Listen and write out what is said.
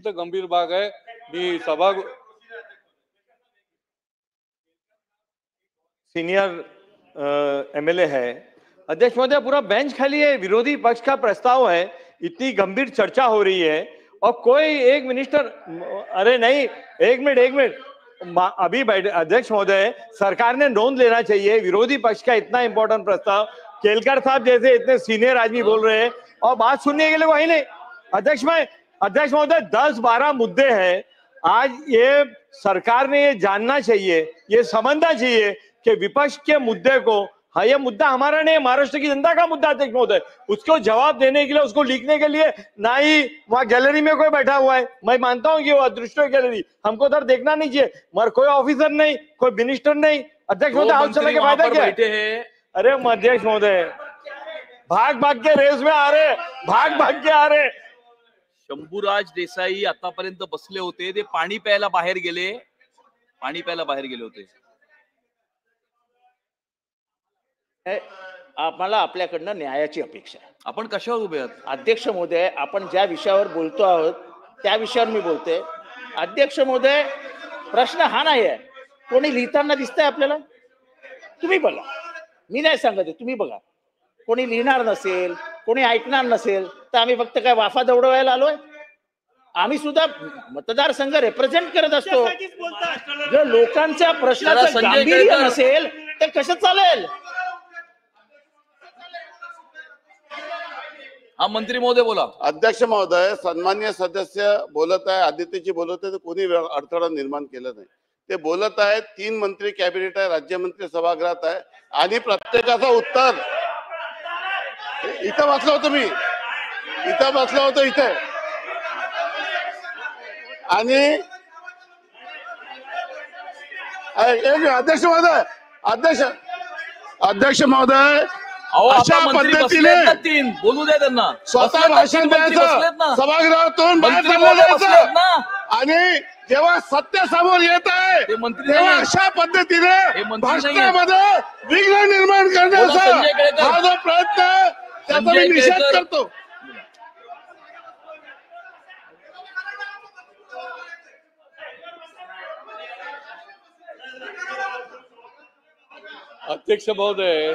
अत्यंत गंभीर बाब आहे। मी सभा सीनियर एमएलए है। अध्यक्ष महोदय, पूरा बेंच खाली है, विरोधी पक्ष का प्रस्ताव है, इतनी गंभीर चर्चा हो रही है और कोई एक मिनिस्टर, अरे नहीं, एक मिनट अभी अध्यक्ष महोदय, सरकार ने नोंद लेना चाहिए, विरोधी पक्ष का इतना इंपॉर्टेंट प्रस्ताव, केलकर साहब जैसे इतने सीनियर आदमी बोल रहे हैं और बात सुनने के लिए वही नहीं। अध्यक्ष महोदय, 10-12 मुद्दे हैं। आज ये सरकार ने ये जानना चाहिए, ये समझना चाहिए कि विपक्ष के मुद्दे को, हाँ ये मुद्दा हमारा नहीं है, महाराष्ट्र की जनता का मुद्दा। अध्यक्ष महोदय, उसको जवाब देने के लिए, उसको लिखने के लिए ना ही वहां गैलरी में कोई बैठा हुआ है। मैं मानता हूं कि वो अदृष्ट गैलरी, हमको उधर देखना नहीं चाहिए, मगर कोई ऑफिसर नहीं, कोई मिनिस्टर नहीं। अध्यक्ष महोदय, हाउस चलने के फायदा क्या है? अरे अध्यक्ष महोदय, भाग के रेस में आ रहे, भाग के आ रहे। शंभूराज देसाई आतापर्यंत बसले होते, ते पाणी प्यायला बाहेर गेले होते। आम्हाला आपल्याकडनं न्यायाची अपेक्षा आहे। आपण कशावर उभे आहात? अध्यक्ष महोदय, आपण ज्या विषयावर बोलतो आहोत त्या विषयावर मी बोलते। अध्यक्ष महोदय, प्रश्न हा नाही आहे, कोणी लिहिताना दिसतंय आपल्याला? तुम्ही बघा, मी नाही सांगत आहे, तुम्ही बघा। कोणी लिहिणार नसेल, कोणी ऐकणार नसेल तर आम्ही फक्त काय वाफा दौडवायला आलोय? आम्ही सुद्धा मतदारसंघ रिप्रेझेंट करत असतो। जर लोकांच्या प्रश्नाचं गांभीर्य नसेल तर कसं चालेल? हा, मंत्री महोदय बोला। अध्यक्ष महोदय, सन्माननीय सदस्य बोलत आहे, आदित्यजी बोलत आहे, कोणी अडथळा निर्माण केला नाही। ते बोलत आहेत, 3 मंत्री कॅबिनेट आहे, राज्यमंत्री सभागृहात आहे आणि प्रत्येकाचं उत्तर इथं बसलो होतो मी, इथे आणि अध्यक्ष महोदय अशा पद्धतीने बोलू द्या त्यांना, स्वतः भाषण द्यायचं, सभागृहातून बाहेर चाललं जायचं आणि जेव्हा सत्य समोर येत आहे तेव्हा अशा पद्धतीने भाषणामध्ये विघ्न निर्माण करण्याचा हा जो प्रयत्न आहे त्याचा मी निषेध करतो। अध्यक्ष महोदय,